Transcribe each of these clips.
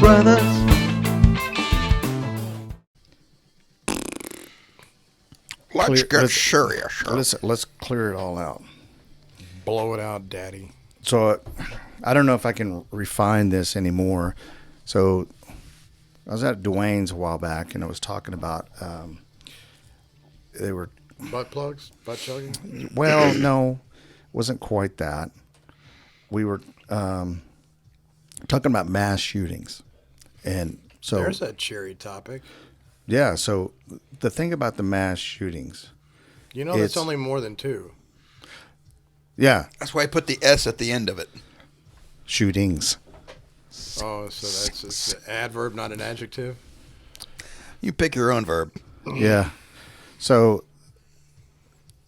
brothers. Let's get serious. Let's clear it all out. Blow it out, Daddy. So I don't know if I can refine this anymore. So I was at Dwayne's a while back, and I was talking about they were Butt plugs? Butt chugging? well, no, wasn't quite that. We were talking about mass shootings, and so There's a cherry topic. yeah. So the thing about the mass shootings, You know, that's only more than two. yeah, That's why I put the S at the end of it. shootings. Oh, so it's an adverb, not an adjective? You pick your own verb. Yeah. So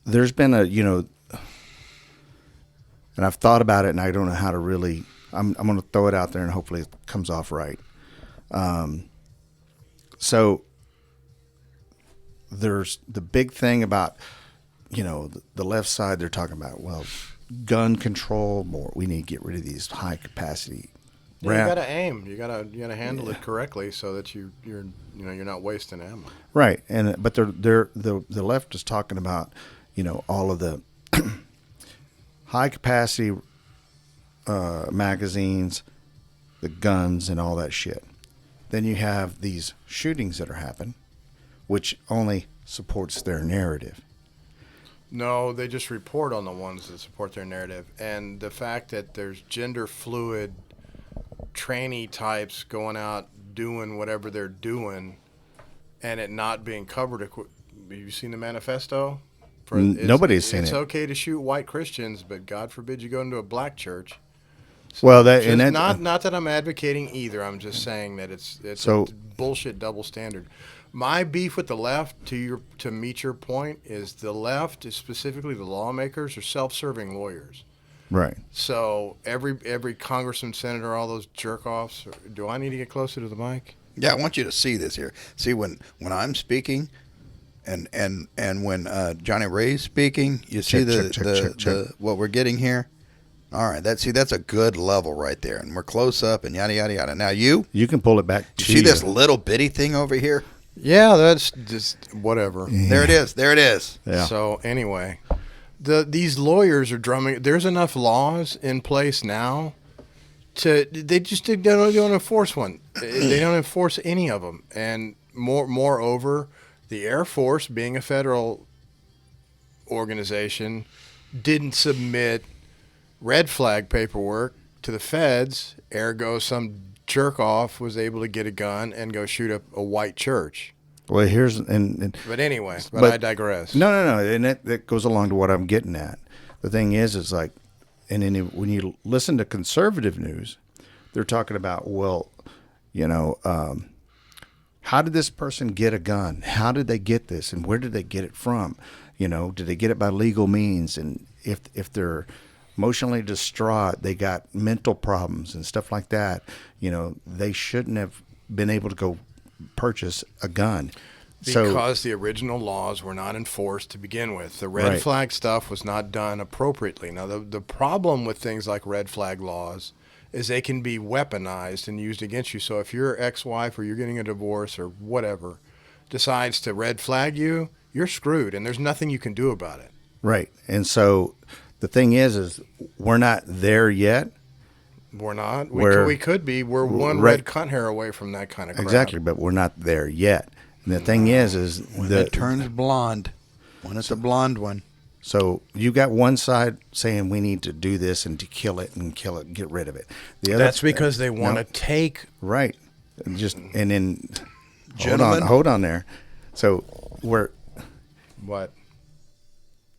there's been and I've thought about it, and I don't know how to really. I'm going to throw it out there, and hopefully it comes off right. So there's the big thing about the left side. They're talking about gun control more. We need to get rid of these high capacity. You gotta aim. You gotta handle it correctly so that you're not wasting ammo. Right, but the left is talking about all of the high capacity magazines, the guns, and all that shit. Then you have these shootings that are happening, which only supports their narrative. No, they just report on the ones that support their narrative, and the fact that there's gender fluid trainee types going out doing whatever they're doing, and it not being covered. Have you seen the manifesto? Nobody's seen it. It's okay to shoot white Christians, but God forbid you go into a black church. So not that I'm advocating either. I'm just saying that it's a bullshit double standard. My beef with the left, to meet your point, is the left, specifically the lawmakers, are self-serving lawyers. Right. So every congressman, senator, all those jerk-offs. Do I need to get closer to the mic? Yeah, I want you to see this here. See, when I'm speaking and when Johnny Ray's speaking, you see the what we're getting here? All right, that's a good level right there. And we're close up and yada, yada, yada. Now you can pull it back you see this little bitty thing over here? Yeah, that's just whatever. Yeah. There it is. Yeah. So anyway, these lawyers are drumming. There's enough laws in place now they don't enforce one. They don't enforce any of them. And moreover, the Air Force, being a federal organization, didn't submit red flag paperwork to the feds. Ergo, some jerk off was able to get a gun and go shoot up a white church. Well, But anyway, I digress. No, and that goes along to what I'm getting at. The thing is like, and then when you listen to conservative news, they're talking about, how did this person get a gun? How did they get this, and where did they get it from? Did they get it by legal means? And if they're emotionally distraught, they got mental problems and stuff like that. They shouldn't have been able to go purchase a gun. Because the original laws were not enforced to begin with. The red flag stuff was not done appropriately. Now, the problem with things like red flag laws is they can be weaponized and used against you. So if your ex-wife or you're getting a divorce or whatever decides to red flag you, you're screwed, and there's nothing you can do about it. Right. And so the thing is we're not there yet. We're not. We could be. We're one red cunt hair away from that kind of crap. Exactly, but we're not there yet. And the thing is when it turns blonde, when it's a blonde one. So you got one side saying we need to do this and to kill it, get rid of it. The other, that's because they want to take right. And then Gentlemen. hold on there. So we're what?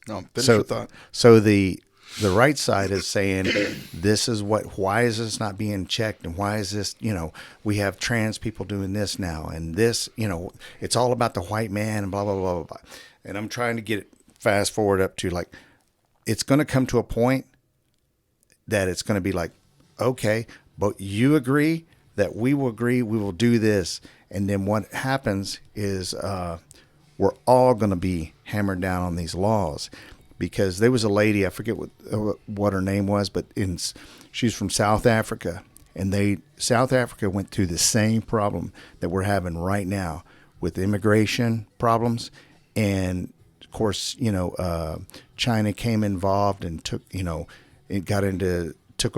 No, finish your thought. So the right side is saying this is why is this not being checked, and why is this, we have trans people doing this now, and this, it's all about the white man and blah, blah, blah, blah, blah. And I'm trying to get it fast forward up to like, it's going to come to a point that it's going to be like, okay, but you agree that we will do this. And then what happens is we're all going to be hammered down on these laws. Because there was a lady, I forget what her name was, but she's from South Africa, And South Africa went through the same problem that we're having right now with immigration problems. And of course, China came involved and took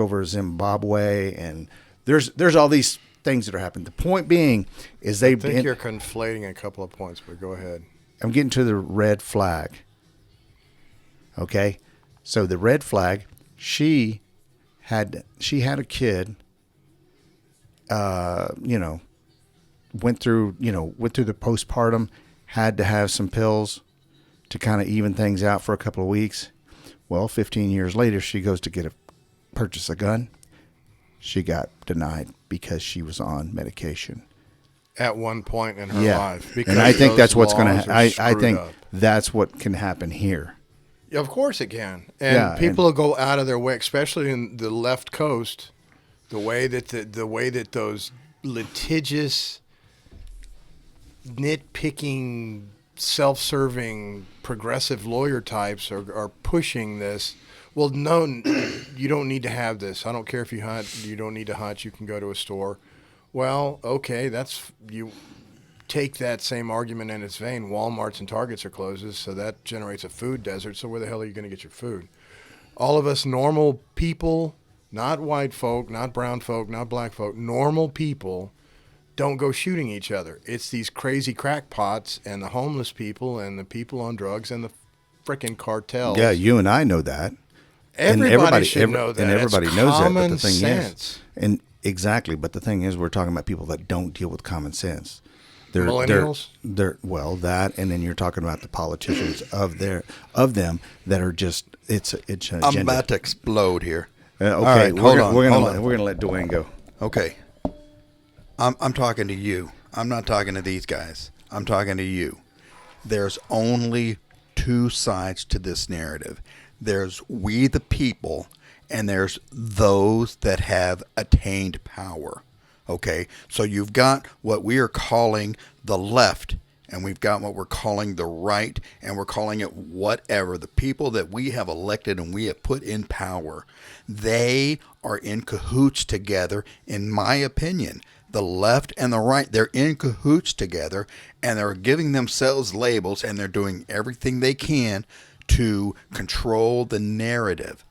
over Zimbabwe, and there's all these things that are happening. The point being is I think you're conflating a couple of points, but go ahead. I'm getting to the red flag. Okay, so the red flag, she had a kid. Went through the postpartum, had to have some pills to kind of even things out for a couple of weeks. Well, 15 years later, she goes to purchase a gun. She got denied because she was on medication at one point in her life. Because and I think that's what's going to. I think that's what can happen here. Yeah, of course it can, and people will go out of their way, especially in the left coast. The way that those litigious, nitpicking, self-serving, progressive lawyer types are pushing this. Well, no, you don't need to have this. I don't care if you hunt. You don't need to hunt. You can go to a store. Well, okay, you take that same argument in its vein. Walmarts and Targets are closed, so that generates a food desert. So where the hell are you going to get your food? All of us normal people, not white folk, not brown folk, not black folk, normal people don't go shooting each other. It's these crazy crackpots and the homeless people and the people on drugs and the frickin' cartels. Yeah, you and I know that. Everybody should know that. And everybody knows that. But the thing sense. Exactly. But the thing is, we're talking about people that don't deal with common sense. Millennials? That, and then you're talking about the politicians of them that are just, it's an agenda. I'm about to explode here. Okay, all right, we're gonna let Dwayne go. Okay, I'm talking to you. I'm not talking to these guys. I'm talking to you. There's only two sides to this narrative. There's we the people, and there's those that have attained power. Okay, so you've got what we are calling the left, and we've got what we're calling the right, and we're calling it whatever. The people that we have elected and we have put in power, they are in cahoots together, in my opinion. The left and the right, they're in cahoots together, and they're giving themselves labels, and they're doing everything they can to control the narrative.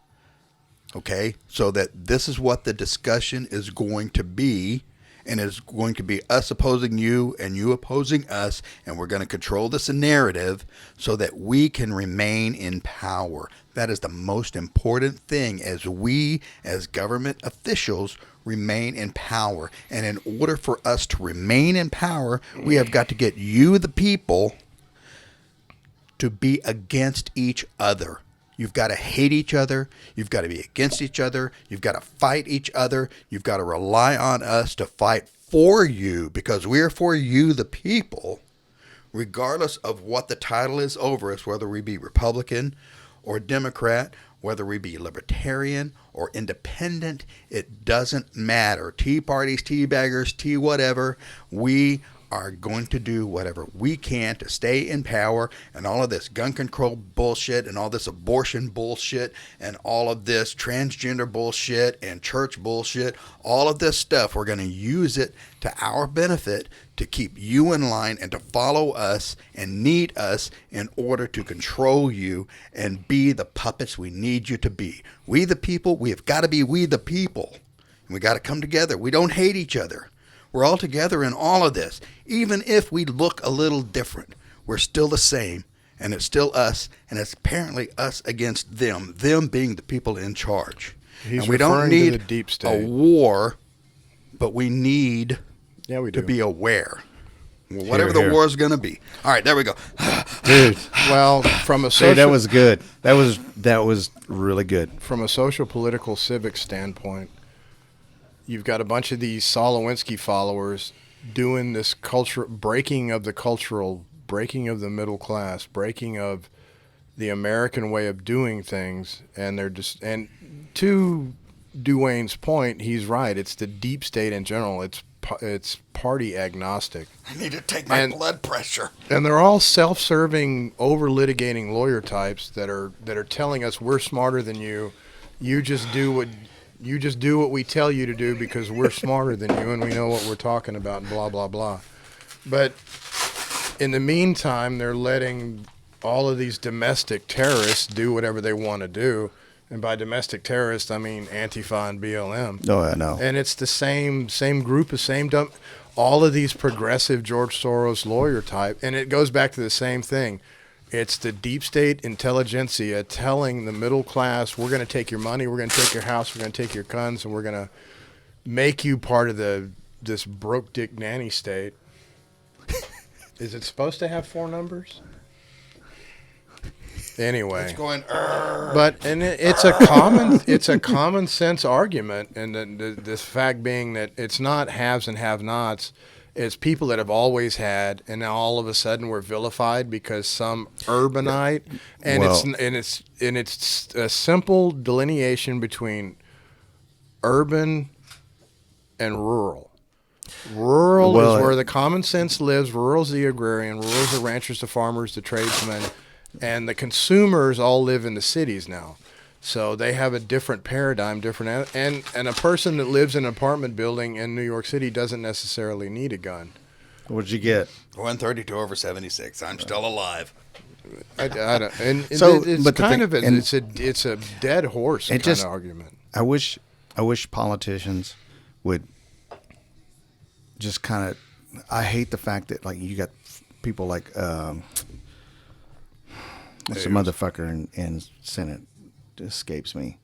Okay, so that this is what the discussion is going to be, and it's going to be us opposing you and you opposing us, and we're going to control this narrative so that we can remain in power. That is the most important thing, as we, as government officials, remain in power. And in order for us to remain in power, we have got to get you, the people, to be against each other. You've got to hate each other. You've got to be against each other. You've got to fight each other. You've got to rely on us to fight for you, because we're for you, the people, regardless of what the title is over us, whether we be Republican or Democrat, whether we be libertarian or independent. It doesn't matter. Tea parties, tea baggers, tea whatever. We are going to do whatever we can to stay in power, and all of this gun control bullshit and all this abortion bullshit and all of this transgender bullshit and church bullshit, all of this stuff, we're going to use it to our benefit to keep you in line and to follow us and need us in order to control you and be the puppets we need you to be. We the people, we have got to be we the people, and we got to come together. We don't hate each other. We're all together in all of this. Even if we look a little different, we're still the same, and it's still us, and it's apparently us against them being the people in charge. He's and we don't referring need to the deep state. a war, but we need we to do. be aware. Well, whatever the war is going to be. All right, there we go. Dude, well, from a social, that was good. That was really good. From a social, political, civic standpoint, you've got a bunch of these Saul Alinsky followers doing this breaking of the middle class, breaking of the American way of doing things, and and to Dwayne's point, he's right. It's the deep state in general. It's party agnostic. I need to take my blood pressure. And they're all self-serving, over-litigating lawyer types that are telling us we're smarter than you. You just do You just do what we tell you to do because we're smarter than you and we know what we're talking about and blah, blah, blah. But in the meantime, they're letting all of these domestic terrorists do whatever they want to do. And by domestic terrorists, I mean Antifa and BLM. Oh, I know. And it's the same group of all of these progressive George Soros lawyer type. And it goes back to the same thing. It's the deep state intelligentsia telling the middle class, we're going to take your money, we're going to take your house, we're going to take your guns, and we're going to make you part of this broke dick nanny state. Is it supposed to have 4 numbers? Anyway, It's going. it's a common sense argument, and this fact being that it's not haves and have-nots. It's people that have always had, and now all of a sudden we're vilified because some urbanite, and it's a simple delineation between urban and rural. Rural is where the common sense lives. Rural is the agrarian. Rural is the ranchers, the farmers, the tradesmen, and the consumers all live in the cities now. So they have a different paradigm, and a person that lives in an apartment building in New York City doesn't necessarily need a gun. What'd you get? 132 over 76. I'm still alive. I don't, and So, it's but the kind thing- of and- it's a dead horse kind of argument. I wish politicians would just kind of. I hate the fact that like you got people like what's the motherfucker in Senate? Escapes me.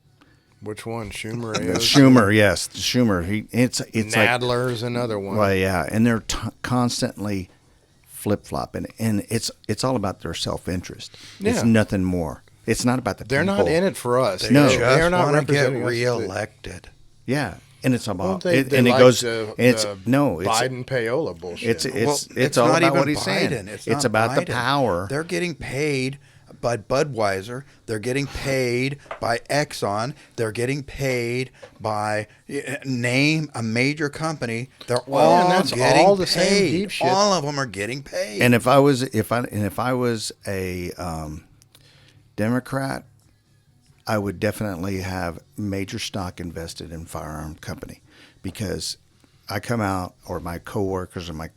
Which one, Schumer? Schumer, yes, Schumer. It's Nadler is another one. Well, yeah, and they're constantly flip flopping, and it's all about their self interest. It's Yeah. nothing more. It's not about the They're people. not in it for us. No. Just They're not want to get representing us. reelected. Yeah, and it's Well, about they and it like goes. the It's no, it's Biden payola bullshit. it's all not about even what he's Biden. saying. It's It's not about the Biden. power. They're getting paid by Budweiser. They're getting paid by Exxon. They're getting paid by name a major company. They're all and that's getting all the paid. same deep shit. All of them are getting paid. And if I was a Democrat, I would definitely have major stock invested in firearm company, because I come out, or my coworkers, or my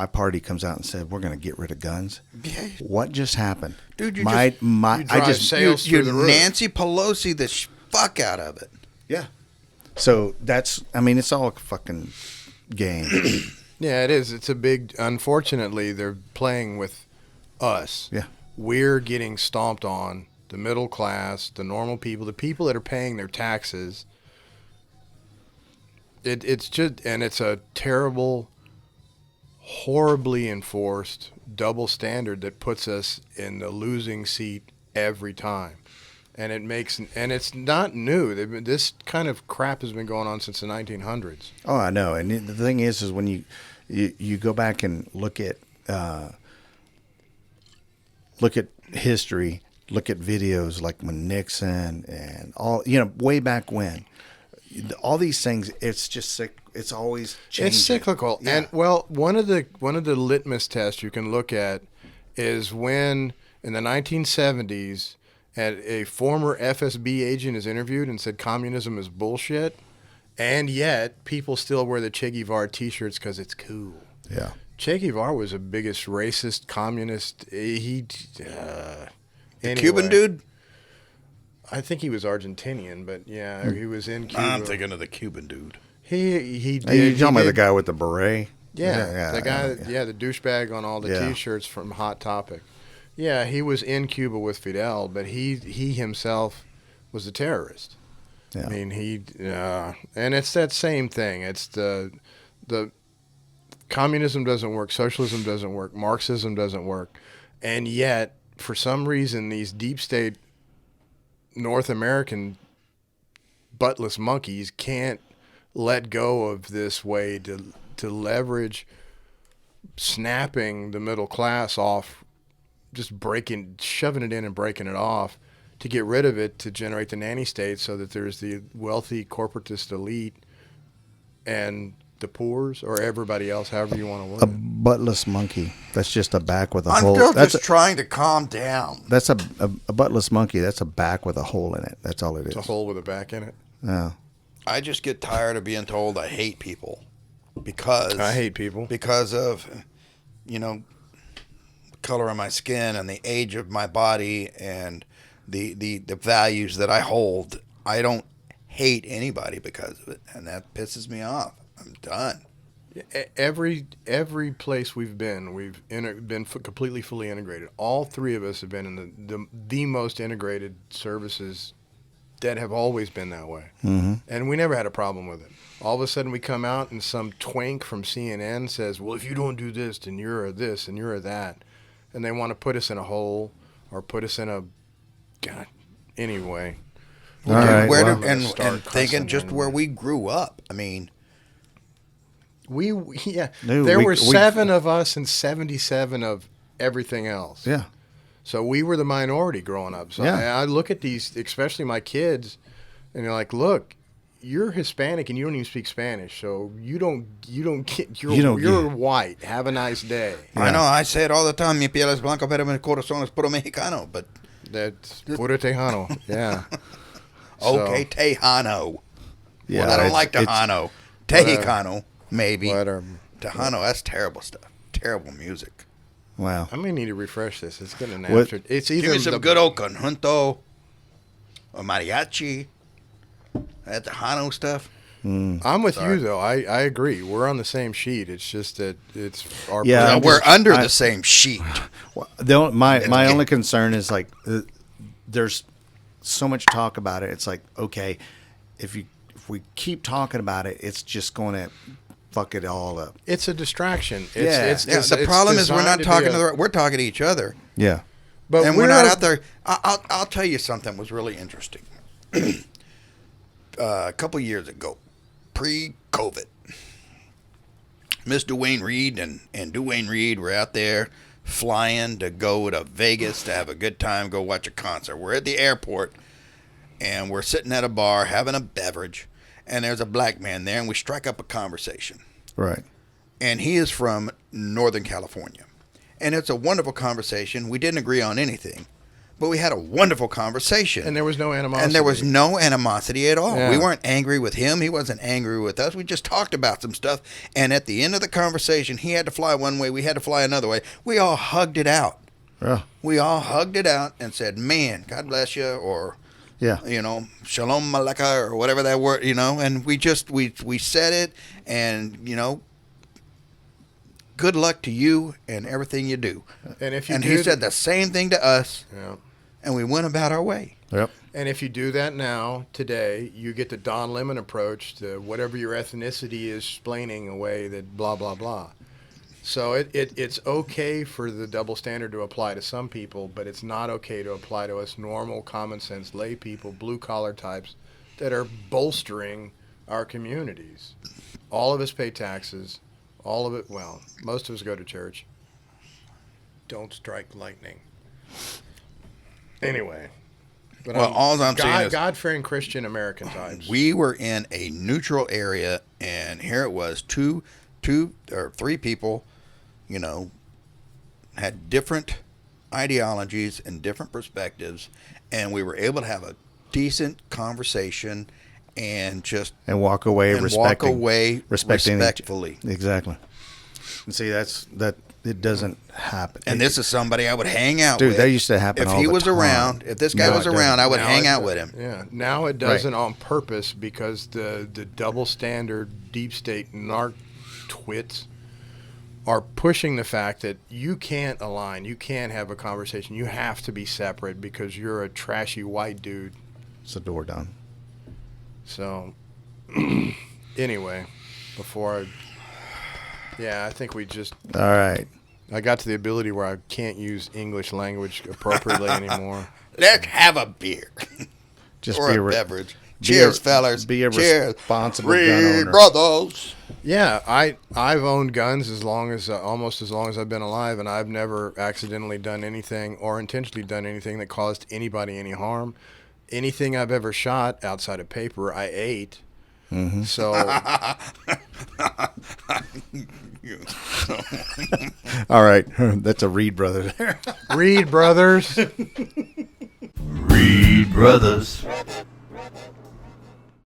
party comes out and said we're going to get rid of guns. Yeah. What just happened, Dude, you I drive just sales you through the roof. Nancy Pelosi the fuck out of it. yeah. So it's all a fucking game. Yeah, it is. It's a big. Unfortunately, they're playing with us. Yeah. We're getting stomped on. The middle class, the normal people, the people that are paying their taxes. It's just, and it's a terrible, horribly enforced double standard that puts us in the losing seat every time. And it's not new. This kind of crap has been going on since the 1900s. Oh, I know. And the thing is when you go back and look at history, look at videos like when Nixon and all, way back when, all these things, it's just it's always changing. It's cyclical. Yeah. And well, one of the litmus tests you can look at is when in the 1970s a former FSB agent is interviewed and said communism is bullshit, and yet people still wear the Che Guevara t-shirts because it's cool. Yeah. Che Guevara was the biggest racist communist. The Anyway, Cuban dude? I think he was Argentinian, but yeah, he was in Cuba. I'm thinking of the Cuban dude. He did. Are you he talking about did- the guy with the beret? Yeah, the guy. The douchebag on all the Yeah. T-shirts from Hot Topic. Yeah, he was in Cuba with Fidel, but he himself was a terrorist. Yeah. I mean, and it's that same thing. It's the communism doesn't work, socialism doesn't work, Marxism doesn't work, and yet for some reason these deep state North American buttless monkeys can't let go of this way to leverage snapping the middle class off, just shoving it in and breaking it off to get rid of it, to generate the nanny state so that there's the wealthy corporatist elite and the poors or everybody else, however you want to A word it. buttless monkey. That's just a back with a I'm hole. still That's just trying to calm down. a buttless monkey. That's a back with a hole in it. That's all it is. It's a hole with a back in it. Yeah. I just get tired of being told I hate people because I hate people. because of, you know, the color of my skin and the age of my body and the values that I hold. I don't hate anybody because of it, and that pisses me off. I'm done. Every place we've been, been completely fully integrated. All three of us have been in the most integrated services that have always been that way. Mm-hmm. And we never had a problem with it. All of a sudden we come out and some twink from CNN says, well, if you don't do this, then you're a this and you're a that. And they want to put us in a hole or put us in a, God, anyway. All right. And thinking just where we grew up. I mean, there were 7 of us and 77 of everything else. Yeah. So we were the minority growing up. So Yeah. I look at these, especially my kids, and they're like, "Look, you're Hispanic and you don't even speak Spanish, so you're white. Have a nice day." I know I say it all the time. Mi piel es blanca, pero mi corazón es puro mexicano. But That's puro Tejano. Yeah. okay, Tejano. Yeah. Well, I don't it's- like it's- Tejano. Tejano, maybe. But Tejano, that's terrible stuff. Terrible music. Wow. I may need to refresh this. It's getting an What- after. It's either Give me some good old conjunto or mariachi. That Tejano stuff. I'm with you though. I agree. We're on the same sheet. It's just that it's our. Yeah, Now, I'm we're just- under I- the same sheet. Well, my only concern is like there's so much talk about it. It's like, okay, if we keep talking about it, it's just going to fuck it all up. It's a distraction. Yeah. The problem is we're not talking we're talking to each other, Yeah. But and we're not out there. I'll tell you something was really interesting. A couple years ago, pre-COVID, Miss Duane Reed and Duane Reed were out there flying to go to Vegas to have a good time, go watch a concert. We're at the airport, and we're sitting at a bar having a beverage, and there's a black man there, and we strike up a conversation. Right. And he is from Northern California. And it's a wonderful conversation. We didn't agree on anything, but we had a wonderful conversation. And there was no animosity. And there was no animosity at all. Yeah. We weren't angry with him. He wasn't angry with us. We just talked about some stuff. And at the end of the conversation, he had to fly one way. We had to fly another way. We all hugged it out. Yeah. We all hugged it out and said, man, God bless you, or, Yeah. you know, shalom maleka, or whatever that word, you know. And we just, we said it, and, you know, good luck to you and everything you do. And if you he said the same thing to us, Yeah. and we went about our way. Yep. And if you do that now, today, you get the Don Lemon approach to whatever your ethnicity is explaining away that blah, blah, blah. So it's okay for the double standard to apply to some people, but it's not okay to apply to us normal, common sense lay people, blue collar types that are bolstering our communities. All of us pay taxes. All of it, well, most of us go to church. Don't strike lightning. Anyway. But Well, all I'm saying is God-fearing Christian American types. we were in a neutral area, and here it was, two or three people, you know, had different ideologies and different perspectives, and we were able to have a decent conversation and just And walk away respecting. respectfully. Exactly. And see, that it doesn't happen. And this is somebody I would hang out Dude, with. that used to happen If all he the was time. around, if this guy No, was it around, I would Now hang it out does- with him. Yeah. Now it doesn't on purpose because the double standard deep state narc twits are pushing the fact that you can't align, you can't have a conversation, you have to be separate because you're a trashy white dude. It's the door down. So anyway, I think we just All right. I got to the ability where I can't use English language appropriately anymore. Let's have a beer Just or be a a beverage. be Cheers, a- fellas. be a Cheers. responsible Free gun owner. brothers. Yeah, I've owned guns almost as long as I've been alive, and I've never accidentally done anything or intentionally done anything that caused anybody any harm. Anything I've ever shot outside of paper, I ate. Mm-hmm. So All right. That's a Reed brother there. Reed Brothers. Reed brothers.